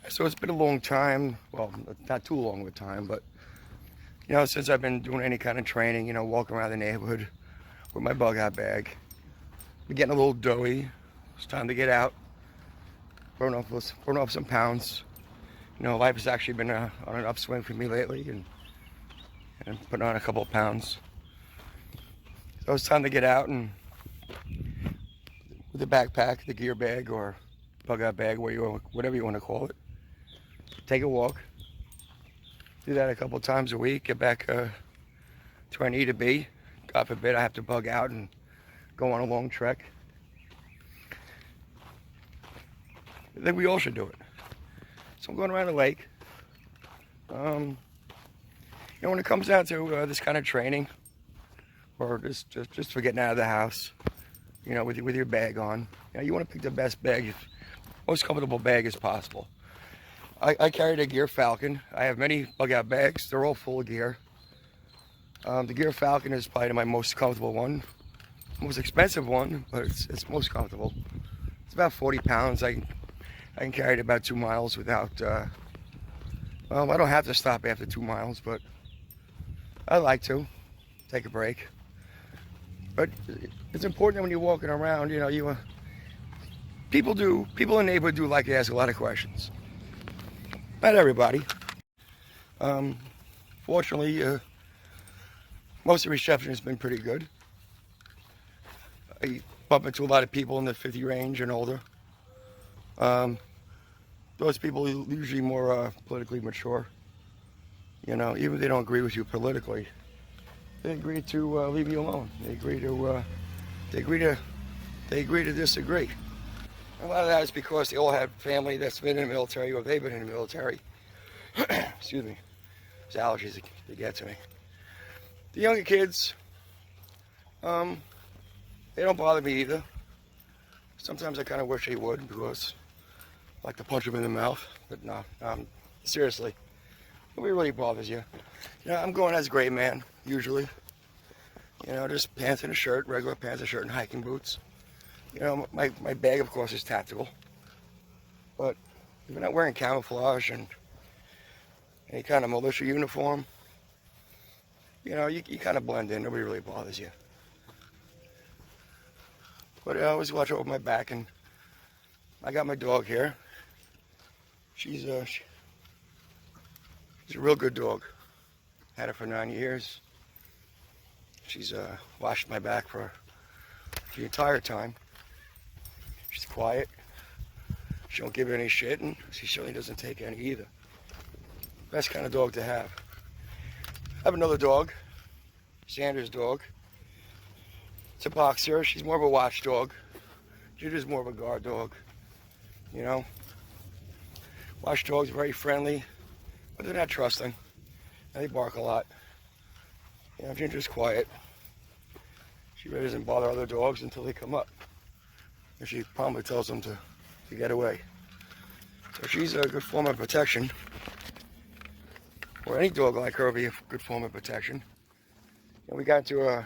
So it's been a long time. Well, not too long of a time, but since I've been doing any kind of training, walking around the neighborhood with my bug out bag. Been getting a little doughy. It's time to get out, burn off some pounds. Life has actually been on an upswing for me lately, and putting on a couple of pounds. So it's time to get out and with the backpack, the gear bag, or bug out bag, whatever you want to call it. Take a walk. Do that a couple of times a week. Get back to where I need to be. God forbid I have to bug out and go on a long trek. I think we all should do it. So I'm going around the lake. When it comes down to this kind of training, or just for getting out of the house, with your bag on, you want to pick the best bag, most comfortable bag as possible. I carry the Gear Falcon. I have many bug out bags. They're all full of gear. The Gear Falcon is probably my most comfortable one, most expensive one, but it's most comfortable. It's about 40 pounds. I can carry it about 2 miles without. Well, I don't have to stop after 2 miles, but I like to take a break. But it's important that when you're walking around, people in the neighborhood do like to ask a lot of questions. Not everybody. Fortunately, most of the reception has been pretty good. I bump into a lot of people in the 50 range and older. Those people are usually more politically mature. Even if they don't agree with you politically, they agree to leave you alone. They agree to disagree. A lot of that is because they all have family that's been in the military, or they've been in the military. Excuse me. It's allergies that get to me. The younger kids, they don't bother me either. Sometimes I kind of wish they would, because I like to punch them in the mouth. But no, seriously, nobody really bothers you. I'm going as a gray man, usually. Just pants and a shirt, regular pants and shirt and hiking boots. My bag, of course, is tactical. But if you're not wearing camouflage and any kind of militia uniform, you kind of blend in. Nobody really bothers you. But I always watch over my back, and I got my dog here. She's a real good dog. Had her for 9 years. She's washed my back for the entire time. She's quiet. She don't give any shit, and she certainly doesn't take any either. Best kind of dog to have. I have another dog, Sanders' dog. It's a boxer. She's more of a watchdog. Ginger's more of a guard dog. Watchdogs are very friendly, but they're not trusting. And they bark a lot. Ginger's quiet. She really doesn't bother other dogs until they come up. And she promptly tells them to get away. So she's a good form of protection. Or any dog like her would be a good form of protection. And we got into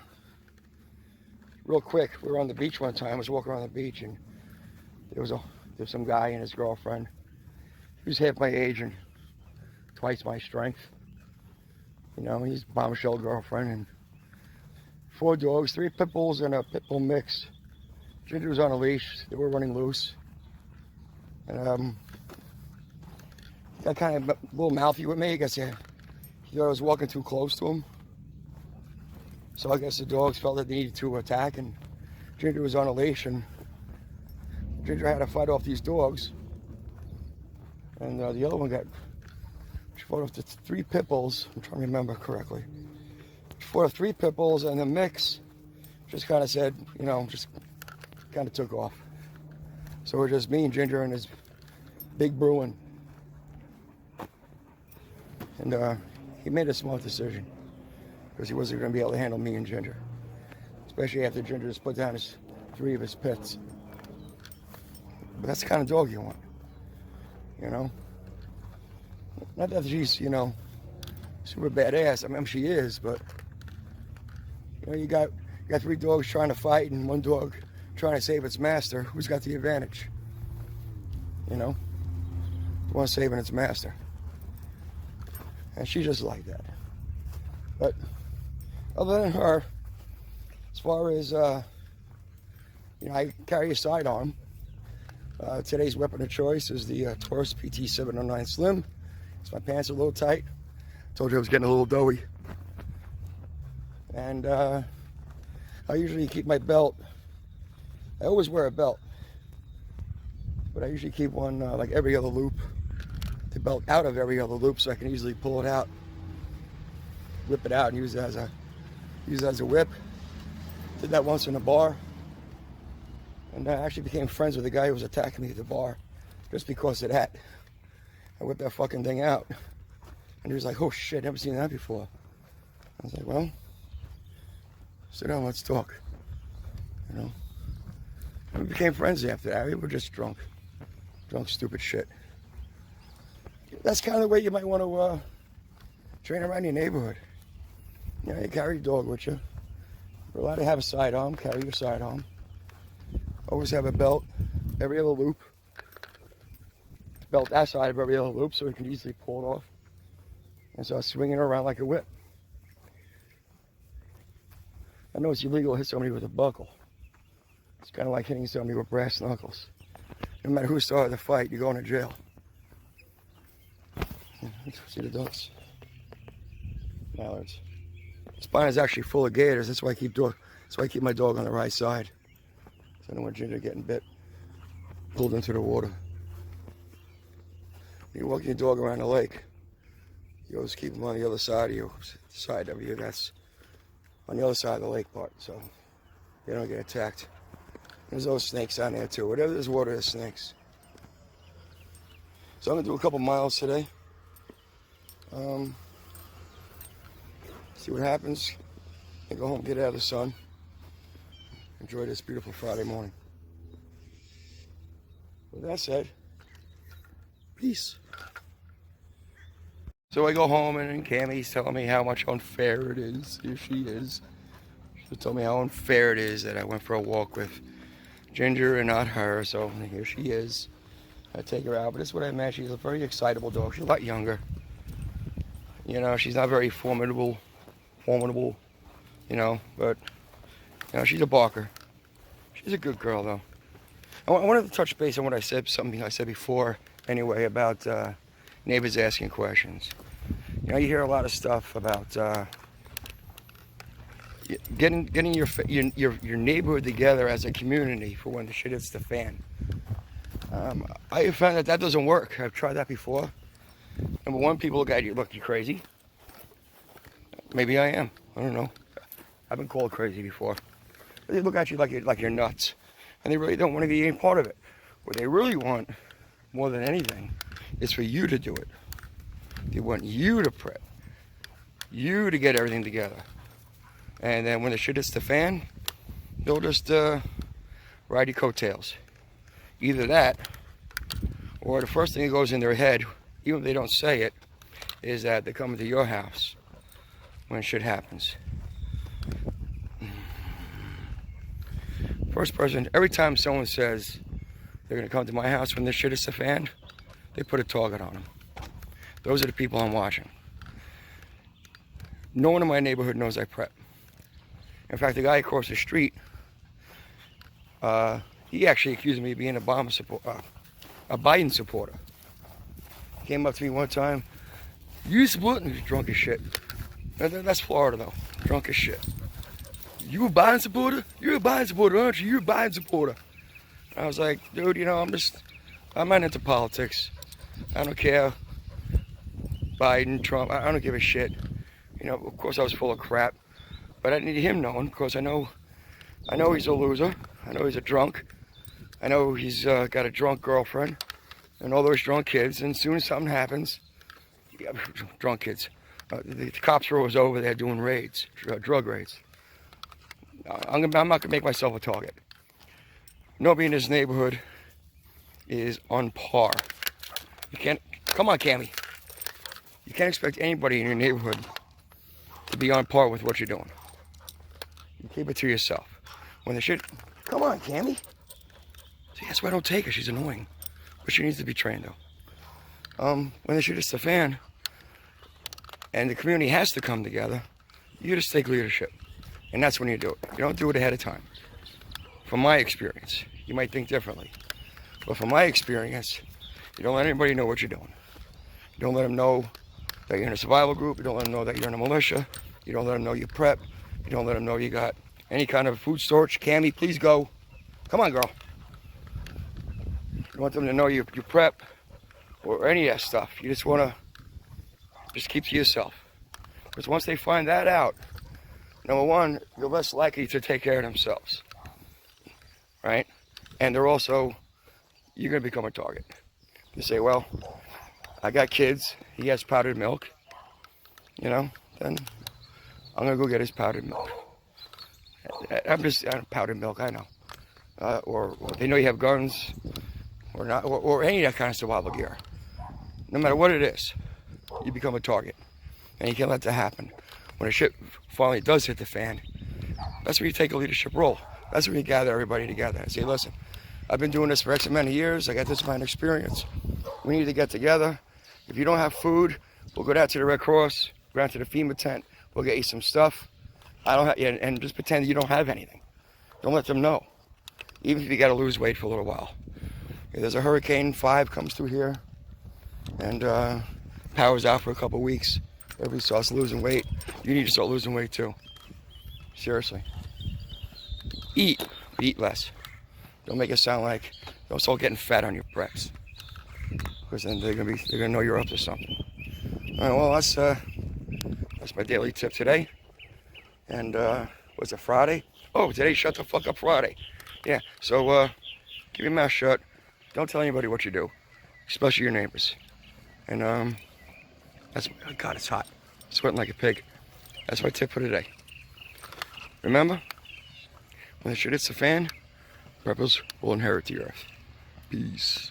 real quick. We were on the beach one time. I was walking around the beach, and there was some guy and his girlfriend. He was half my age and twice my strength. He's a bombshell girlfriend, and 4 dogs, 3 pit bulls and a pit bull mix. Ginger was on a leash. They were running loose. And got kind of a little mouthy with me. I guess he thought I was walking too close to him. So I guess the dogs felt that they needed to attack, and Ginger was on a leash, and Ginger had to fight off these dogs. And the other one she fought off the 3 pit bulls. I'm trying to remember correctly. She fought off 3 pit bulls, and the mix just kind of said, just kind of took off. So we're just me and Ginger and his big Bruin. And he made a smart decision, because he wasn't going to be able to handle me and Ginger, especially after Ginger just put down 3 of his pits. But that's the kind of dog you want, Not that she's, super badass. I mean, she is, but you got 3 dogs trying to fight, and 1 dog trying to save its master. Who's got the advantage? the one saving its master. And she's just like that. But other than her, as far as, I carry a sidearm. Today's weapon of choice is the Taurus PT709 Slim. My pants are a little tight. Told you I was getting a little doughy. And I usually keep my belt. I always wear a belt. But I usually keep one like every other loop. The belt out of every other loop so I can easily pull it out. Whip it out and use it as a whip. Did that once in a bar. And I actually became friends with the guy who was attacking me at the bar. Just because of that. I whipped that fucking thing out. And he was like, oh shit, never seen that before. I was like, well, sit down, let's talk. And we became friends after that. We were just drunk. Drunk, stupid shit. That's kind of the way you might want to train around your neighborhood. You carry your dog with you. You're allowed to have a sidearm, carry your sidearm. Always have a belt, every other loop. Belt that side of every other loop so we can easily pull it off and start swinging it around like a whip. I know it's illegal to hit somebody with a buckle. It's kind of like hitting somebody with brass knuckles. No matter who started the fight, you're going to jail. Let's see the ducks. Mallards. The spine is actually full of gators. That's why I keep my dog on the right side. So I don't want Ginger getting bit, pulled into the water. When you're walking your dog around the lake, you always keep them on the other side of you, that's on the other side of the lake part, so they don't get attacked. There's those snakes down there too. Whatever there's water, there's snakes. So I'm gonna do a couple miles today. See what happens. And go home, get out of the sun. Enjoy this beautiful Friday morning. With that said, peace. So I go home and Cammie's telling me how much unfair it is. Here she is. She told me how unfair it is that I went for a walk with Ginger and not her. So here she is. I take her out, but this is what I meant. She's a very excitable dog. She's a lot younger. She's not very formidable, but she's a barker. She's a good girl though. I wanted to touch base on what I said, something I said before anyway, about neighbors asking questions. You hear a lot of stuff about getting your neighborhood together as a community for when the shit hits the fan. I found that doesn't work. I've tried that before. Number one, people look at you, look, you crazy. Maybe I am. I don't know. I've been called crazy before. But they look at you like you're nuts, and they really don't want to be any part of it. What they really want, more than anything, is for you to do it. They want you to prep, you to get everything together, and then when the shit hits the fan, they'll just ride your coattails. Either that, or the first thing that goes in their head, even if they don't say it, is that they're coming to your house when shit happens. First person, every time someone says they're gonna come to my house when this shit is the fan, they put a target on them. Those are the people I'm watching. No one in my neighborhood knows I prep. In fact, the guy across the street, he actually accused me of being a Biden supporter. He came up to me one time, you support? He's drunk as shit. That's Florida though, drunk as shit. You a Biden supporter? You're a Biden supporter, aren't you? You're a Biden supporter. I was like, dude, I'm not into politics. I don't care. Biden, Trump, I don't give a shit. Of course I was full of crap, but I need him known because I know he's a loser. I know he's a drunk. I know he's got a drunk girlfriend and all those drunk kids. And as soon as something happens, drunk kids. The cops are always over there doing raids, drug raids. I'm not going to make myself a target. Nobody in this neighborhood is on par. You can't, come on, Cammie. You can't expect anybody in your neighborhood to be on par with what you're doing. You keep it to yourself. When the shit, come on, Cammie. See, that's why I don't take her. She's annoying. But she needs to be trained, though. when the shit hits the fan and the community has to come together, you just take leadership. And that's when you do it. You don't do it ahead of time. From my experience, you might think differently. But from my experience, you don't let anybody know what you're doing. You don't let them know that you're in a survival group. You don't let them know that you're in a militia. You don't let them know you prep. You don't let them know you got any kind of food storage. Cammy, please go. Come on, girl. You want them to know you prep or any of that stuff. You just want to just keep to yourself. Because once they find that out, number one, you're less likely to take care of themselves. Right? And they're also, you're going to become a target. You say, well, I got kids. He has powdered milk. You know, then I'm going to go get his powdered milk. I'm just powdered milk, I know. Or they know you have guns or not, or any of that kind of survival gear. No matter what it is, you become a target. And you can't let that happen. When a shit finally does hit the fan, that's where you take a leadership role. That's where you gather everybody together and say, listen, I've been doing this for X amount of years. I got this amount of experience. We need to get together. If you don't have food, we'll go down to the Red Cross, go down to the FEMA tent. We'll get you some stuff. I don't have, and just pretend you don't have anything. Don't let them know. Even if you got to lose weight for a little while. If there's a Hurricane 5 comes through here and power's out for a couple weeks. Everybody starts losing weight. You need to start losing weight too. Seriously. Eat, but eat less. Don't make it sound like, don't start getting fat on your preps. Because then they're gonna know you're up to something. All right, well, that's my daily tip today. And was it Friday? Oh, today's Shut the Fuck Up Friday. Yeah, so keep your mouth shut. Don't tell anybody what you do, especially your neighbors. And that's, oh God, it's hot. Sweating like a pig. That's my tip for today. Remember, when the shit hits the fan, rebels will inherit the earth. Peace.